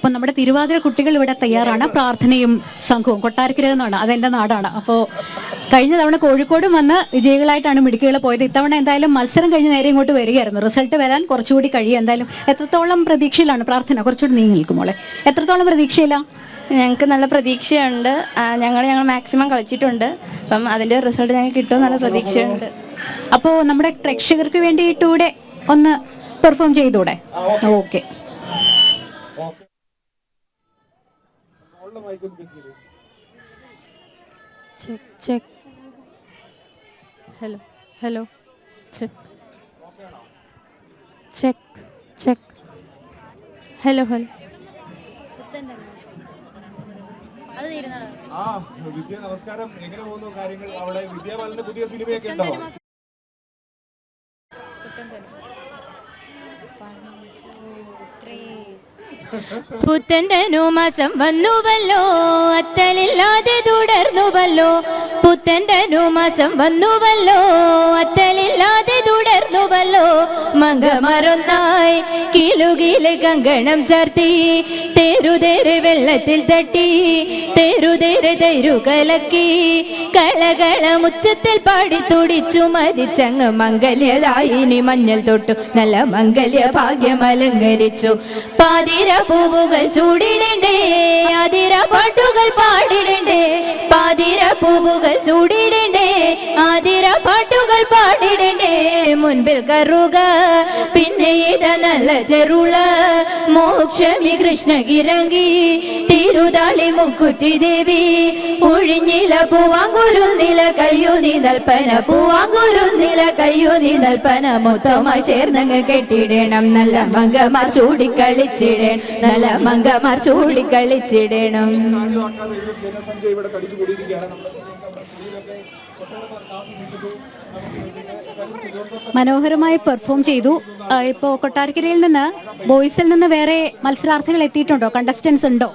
അപ്പം നമ്മുടെ തിരുവാതിര കുട്ടികൾ ഇവിടെ തയ്യാറാണ്. പ്രാർത്ഥനയും സംഘവും കൊട്ടാരക്കര എന്നാണ്, അതെന്റെ നാടാണ്. അപ്പോൾ കഴിഞ്ഞ തവണ കോഴിക്കോടും വന്ന് വിജയികളായിട്ടാണ് മിടുക്കികൾ പോയത്. ഇത്തവണ എന്തായാലും മത്സരം കഴിഞ്ഞ് നേരെ ഇങ്ങോട്ട് വരികയായിരുന്നു. റിസൾട്ട് വരാൻ കുറച്ചുകൂടി കഴിയും. എന്തായാലും എത്രത്തോളം പ്രതീക്ഷയിലാണ് പ്രാർത്ഥന? കുറച്ചുകൂടി നീങ്ങി നിൽക്കുമോളെ, എത്രത്തോളം പ്രതീക്ഷയിലാണ്? ഞങ്ങൾക്ക് നല്ല പ്രതീക്ഷയുണ്ട്. ഞങ്ങൾ മാക്സിമം കളിച്ചിട്ടുണ്ട്. അപ്പം അതിൻ്റെ റിസൾട്ട് ഞങ്ങൾക്ക് കിട്ടും നല്ല പ്രതീക്ഷയുണ്ട്. അപ്പോൾ നമ്മുടെ പ്രേക്ഷകർക്ക് വേണ്ടിയിട്ടൂടെ ഒന്ന് പെർഫോം ചെയ്തൂടെ? Okay. Check check. Hello hello. Check check check. Hello hello. Vidya നമസ്കാരം. എങ്ങനെ പോകുന്നു കാര്യങ്ങൾ അവിടെ? വിദ്യാബാലന്റെ പുതിയ സിനിമയൊക്കെ ഉണ്ടോ? പുത്തൻ്റെ മാസം വന്നുവല്ലോ, അത്തലില്ലാതെ തുടർന്നുവല്ലോ. പുത്തൻ്റെ മാസം വന്നുവല്ലോ, അത്തലില്ലാതെ തുടർന്നുവല്ലോ. മകമറൊന്നായി കിലുകിലെ കങ്കണം ചാർത്തി, തേരുതേരെ വെള്ളത്തിൽ തട്ടി, തേരുതേരെ തേരു കലക്കി, കളകളമുച്ചത്തിൽ പാടി തുടിച്ചു മരിച്ചങ്ങ് മംഗല്യദായിനി മഞ്ഞൾ തൊട്ടു നല്ല മംഗല്യ ഭാഗ്യം അലങ്കരിച്ചു. പാതിര പൂവുകൾ ചൂടിടണ്ടേ, ആതിര പാട്ടുകൾ പാടിടണ്ടേ. പാതിര പൂവുകൾ ചൂടിടണ്ടേ, ആതിര പാട്ടുകൾ പാടിടണ്ടേ. മുൻപിൽ കറുക പിന്നെ ഇത നല്ല ചെറുള, മോക്ഷമി കൃഷ്ണകിരങ്കി തിരുതാളി മുക്കുറ്റി ദേവി. ഒഴിഞ്ഞില പൂവാങ്കുരുന്നില കയ്യോ നീ നൽപ്പന, പൂവാങ്കുരുന്നില കയ്യോ നീ നൽപ്പന. മൊത്തമായി ചേർന്നങ്ങ് കെട്ടിടണം, നല്ല മംഗമാർ ചൂടിക്കളിച്ചിടണം, നല്ല മംഗമാർ ചൂടിക്കളിച്ചിടണം. ജനസംഖ്യ ഇവിടെ തടിച്ചു കൂടിയിരിക്കുകയാണ്. മനോഹരമായി പെർഫോം ചെയ്തു. ഇപ്പോൾ കൊട്ടാരക്കരയിൽ നിന്ന് ബോയ്സിൽ നിന്ന് വേറെ മത്സരാർത്ഥികൾ എത്തിയിട്ടുണ്ടോ? കണ്ടസ്റ്റൻസ് ഉണ്ടോ?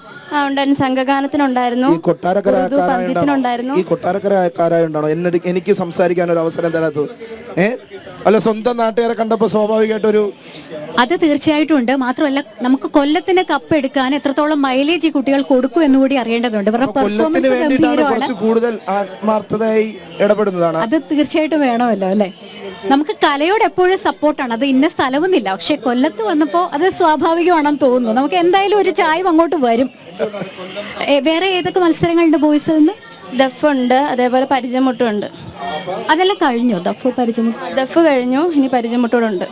ഉണ്ടായിരുന്നു. സംഘഗാനത്തിനുണ്ടായിരുന്നു, പന്തിത്തിനുണ്ടായിരുന്നു. ഈ കൊട്ടാരക്കരക്കാരായുണ്ടാണോ എനിക്ക് സംസാരിക്കാൻ ഒരു അവസരം തരാത്തത്? അല്ല, സ്വന്തം നാട്ടുകാരെ കണ്ടപ്പോൾ സ്വാഭാവികമായിട്ടൊരു അത് തീർച്ചയായിട്ടും ഉണ്ട്. മാത്രമല്ല, നമുക്ക് കൊല്ലത്തിന് കപ്പ് എടുക്കാൻ എത്രത്തോളം മൈലേജ് ഈ കുട്ടികൾ കൊടുക്കും എന്നുകൂടി അറിയേണ്ടതുണ്ട്. ഇവരുടെ പെർഫോമൻസ് ഗംഭീരമാണ്. കൂടുതൽ ആത്മാർത്ഥതയായി ഇടപെടുന്നതാണ്. അത് തീർച്ചയായിട്ടും വേണമല്ലോ അല്ലെ? നമുക്ക് കലയോട് എപ്പോഴും സപ്പോർട്ടാണ്. അത് ഇന്ന സ്ഥലമൊന്നുമില്ല. പക്ഷെ കൊല്ലത്ത് വന്നപ്പോൾ അത് സ്വാഭാവികമാണെന്ന് തോന്നുന്നു. നമുക്ക് എന്തായാലും ഒരു ചായവ് അങ്ങോട്ട് വരും. വേറെ ഏതൊക്കെ മത്സരങ്ങളുണ്ട് ബോയ്സിൽ നിന്ന്? ദഫുണ്ട്, അതേപോലെ പരിചയമുട്ടുണ്ട്. അതെല്ലാം കഴിഞ്ഞു? ദഫ് പരിചയമുട്ട് ദഫ് കഴിഞ്ഞു, ഇനി പരിചയമുട്ടോടുണ്ട്.